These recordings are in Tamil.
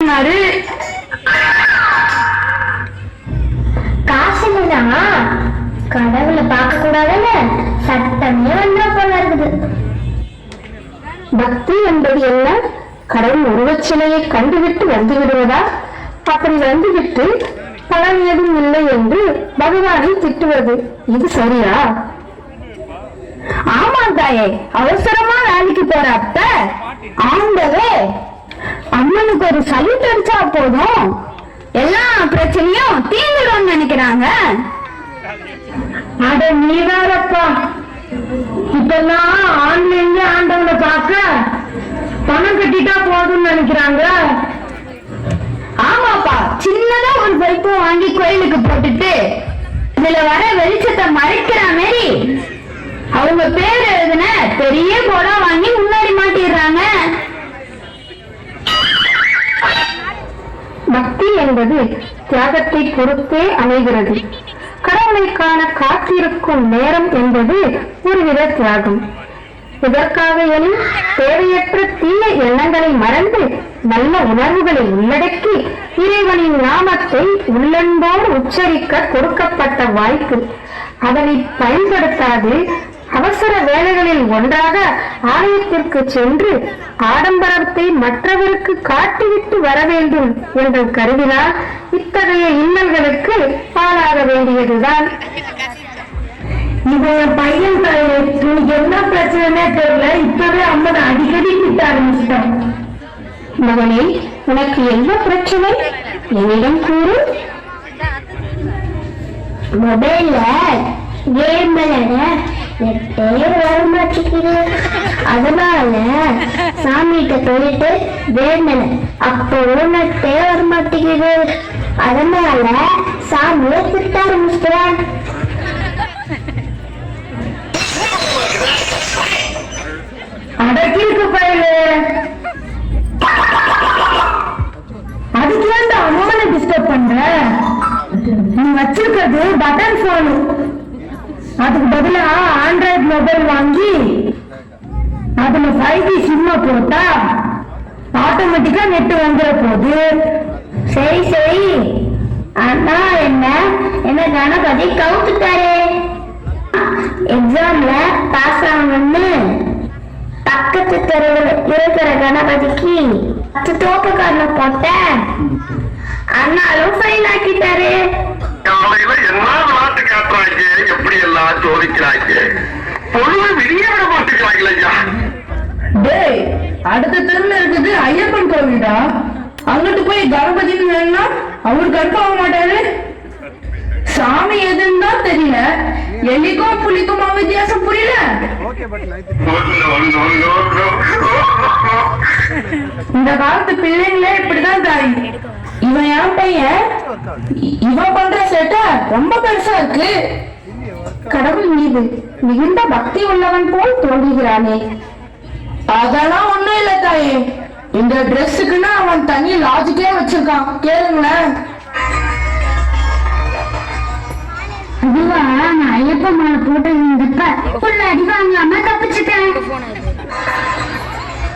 சொன்னாரு. காசு இல்லைன்னா கடவுளை பார்க்க கூடாதுன்னு சட்டமே வந்தா போல இருக்குது. பக்தி என்பது என்ன? கடவுள் உருவச்சிலையை கண்டுவிட்டு வந்து விடுவதா? அப்படி வந்துவிட்டு பலன் ஏதும் இல்லை என்று பகவானை திட்டுவது இது சரியா? ஆமா தாயே, அவசரமா வேலைக்கு போற அப்ப ஆண்டவே அம்மனுக்கு ஒரு சல்யூட் அடிச்சா போதும் எல்லா பிரச்சனையும் தீர்ந்துடும் நினைக்கிறாங்க. அட நீதாரப்பா, இப்பெல்லாம் ஆன்லைன்ல ஆண்டவனை பார்க்க பணம் கட்டிட்டா போதும்னு நினைக்கிறாங்க. ஆமாப்பா, சின்னதா ஒரு பைப்பு வாங்கி கோயிலுக்கு போட்டுட்டு இதுல வர வெளிச்சத்தை மறைக்கிற மாதிரி அவங்க பேர் எழுதுன பெரிய போடா வாங்கி முன்னாடி மாட்டிடுறாங்க. பக்தி என்பது தியாகத்தை பொறுத்தே அமைகிறது. கடவுளை காண காத்திருக்கும் நேரம் என்பது ஒருவித தியாகம். இதற்காக எனில் தேவையற்ற தீய எண்ணங்களை மறந்து நல்ல உணர்வுகளை உள்ளடக்கி இறைவனின் நாமத்தை உள்ளன்போடு உச்சரிக்க கொடுக்கப்பட்ட வாய்ப்பு. அதனை பயன்படுத்தாது அவசர வேலைகளில் ஒன்றாக ஆலயத்திற்கு சென்று ஆடம்பரத்தை மற்றவருக்கு காட்டிவிட்டு வர வேண்டும் என்று கருதினால் இத்தகைய இன்னல்களுக்கு ஆளாக வேண்டியதுதான். இது என் பையன் என்ன பிரச்சனைனே தெரியல, இப்பவே அம்மனை அடிக்கடி திட்ட ஆரம்பிச்சிட்டோம். மகனே, உனக்கு என்ன பிரச்சனை? என்னிடம் கூறு. மொபைல்ல கேம் விளையாட நெட்டே வர மாட்டேங்குது. அதனால சாமிகிட்ட போயிட்டு வேண்டன, அப்பவும் நெட்டே வர மாட்டேங்குது. அதனால சாமியை திட்ட ஆரம்பிச்சிட்டேன். அடக்கிருக்கு பயிலு, அதுக்கு ஏன்டா அம்மனை டிஸ்டர்ப் பண்ற? நீ வச்சிருக்கிறது பட்டன் போனு, அதுக்கு பதிலா ஆண்ட்ராய்டு மொபைல் வாங்கி அதுல 5G சிம்ம போட்டா ஆட்டோமேட்டிக்கா நெட் வந்துட போகுது. சரி சரி, அண்ணா என்ன கணபதி கவுத்துட்டாரு. எக்ஸாம்ல பாஸ் ஆகணும்னு பக்கத்து தெருவில் இருக்கிற கணபதிக்கு 10 தோப்பு காரணம் போட்டேன். அண்ணாலும் ஃபெயில் ஆக்கிட்டாரு. காலையில என்ன விளையாட்டு காட்டுறாங்க, எப்படி எல்லாம் சோதிக்கிறாங்க, பொழுது விடிய விட மாட்டேங்கிறாங்களா ஐயா. டேய், அடுத்த தெருவில் இருக்குது ஐயப்பன் கோவில்டா, அங்கிட்டு போய் கணபதினு வேணும்னா அவரு கற்க மாட்டாரு. சாமி எதுன்னு தான் தெரியல, எலிக்கும் புலிக்கும் வித்தியாசம் புரியல. இந்த காலத்து பிள்ளைங்களே இப்படிதான் தாய். இவன் என் பையன், இவன் பண்ற சேட்டை ரொம்ப பெருசா இருக்கு. கடவுள் மீது மிகுந்த பக்தி உள்ளவன் போல் தோன்றுகிறானே. அதெல்லாம் ஒண்ணும் இல்ல தாயே, இந்த டிரெஸ்ஸுக்குன்னா அவன் தனி லாஜிக்கே வச்சிருக்கான், கேளுங்களேன். அதுவா, நான் ஐயப்ப மாலை போட்டு இருந்தப்ப புள்ள அடி வாங்காம தப்பிச்சுட்டேன்.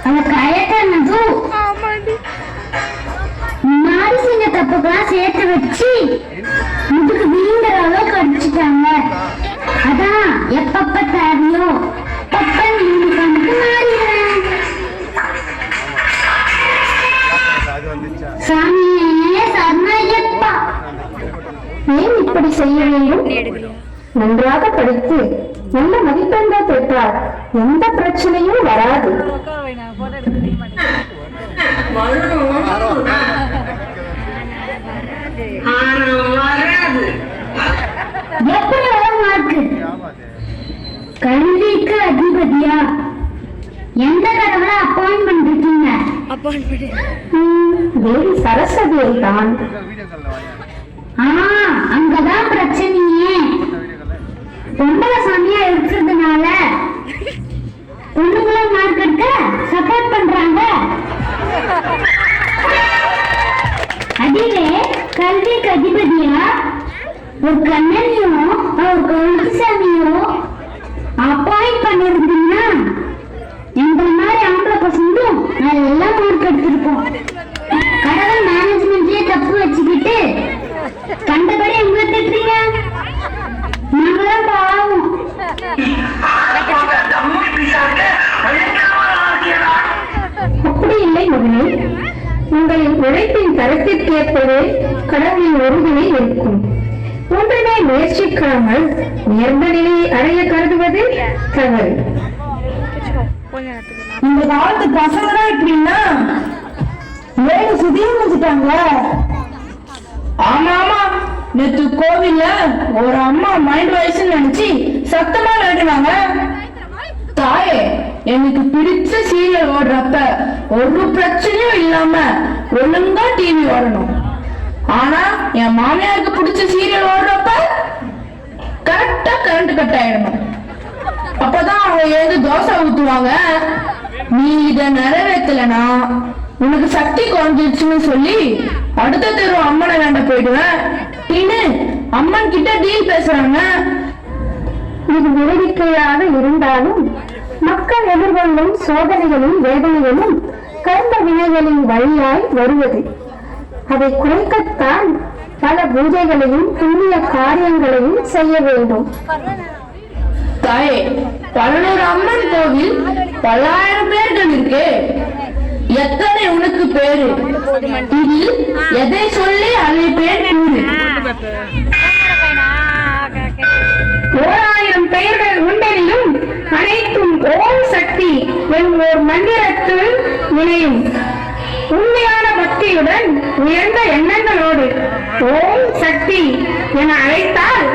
அவ கயட்டனதும் மாறி செஞ்ச தப்புக்கெல்லாம் சேர்த்து வச்சு முதுக்கு வீங்குற அளவுக்கு அடிச்சுட்டாங்க. அதான் எப்பப்ப தேவையோ பப்ப யூனிஃபார்முக்கு மாறிடுறேன். சாமியே சரணய்யப்பா. ஏன் இப்படி செய்ய வேண்டும்? நன்றாக படித்து நல்ல மதிப்பெண்கள் பெற்றால் எந்த பிரச்சனையும் வராது. எப்படி மார்க்கு? கல்விக்கு அதிபதியா எந்த கடவுளை அப்பாயின்மெண்ட் இருக்கீங்க? தேவி சரஸ்வதியை தான். அங்கதான் பிரச்சனையே. பொம்பளை சாமியா இருக்கிறதுனால பொண்ணுங்களும் மார்க் எடுக்க சப்போர்ட் பண்றாங்க. அதிலே கல்விக்கு அதிபதியா ஒரு கண்ணனையும் ஒரு குழந்தைசாமியும் அப்பாயிண்ட் பண்ணிருந்தீங்கன்னா எங்களை மாதிரி ஆம்பளை பசங்களும் நல்லா மார்க் எடுத்திருப்போம். கடவுள் உங்களின் உழைப்பின் தரத்திற்கேற்பவே கடவுளின் உறுதியை இருக்கும். ஒன்றினை முயற்சிக்காமல் உயர்ந்த நிலையை அடைய கருதுவது தவறு. இந்த காலத்து பசங்க தான் இப்படின்னா வேலை சுத்தியும் வச்சுட்டாங்க. ஆமா ஆமா, நேற்று கோவில்ல ஒரு அம்மா மைண்ட் வாய்ஸ் நினைச்சு சத்தமா விளையாடுனாங்க. தாயே, எனக்கு பிடிச்ச சீரியல் ஓடுறப்ப ஒரு பிரச்சனையும் இல்லாம ஒழுங்கா டிவி ஓடணும். ஆனா என் மாமியாருக்கு பிடிச்ச சீரியல் ஓடுறப்ப கரெக்டா கரண்ட் கட் ஆயிடணும். அப்பதான் அவங்க எழுந்து தோசை ஊத்துவாங்க. நீ இத நிறைவேற்றலனா உனக்கு சக்தி குறைஞ்சிருச்சுன்னு சொல்லி அடுத்த தெரு அம்மனை வேண்ட போயிடுவேன். அம்மன் கிட்ட டீல் பேசுறாங்க. இது வேடிக்கையாக இருந்தாலும் மக்கள் எதிர்கொள்ளும் சோதனைகளும் வேதனைகளும் கர்ம வினைகளின் வழியாய் வருவது. அதை குறைக்கத்தான் பல பூஜைகளையும் புண்ணிய காரியங்களையும் செய்ய வேண்டும். தாயே, 11 அம்மன் கோவில் 10,000 பேர்கள் இருக்கு. எத்தனை உனக்கு பேரு? இதில் எதை சொல்லி அதை பேர் கூறு. 1000 பெயர்கள் உண்டெனிலும் அனைத்தும் ஓம் சக்தி என்னும் ஒரு மந்திரத்தில் இணையும். உண்மையான பக்தியுடன் உயர்ந்த எண்ணங்களோடு ஓம் சக்தி என அழைத்தால்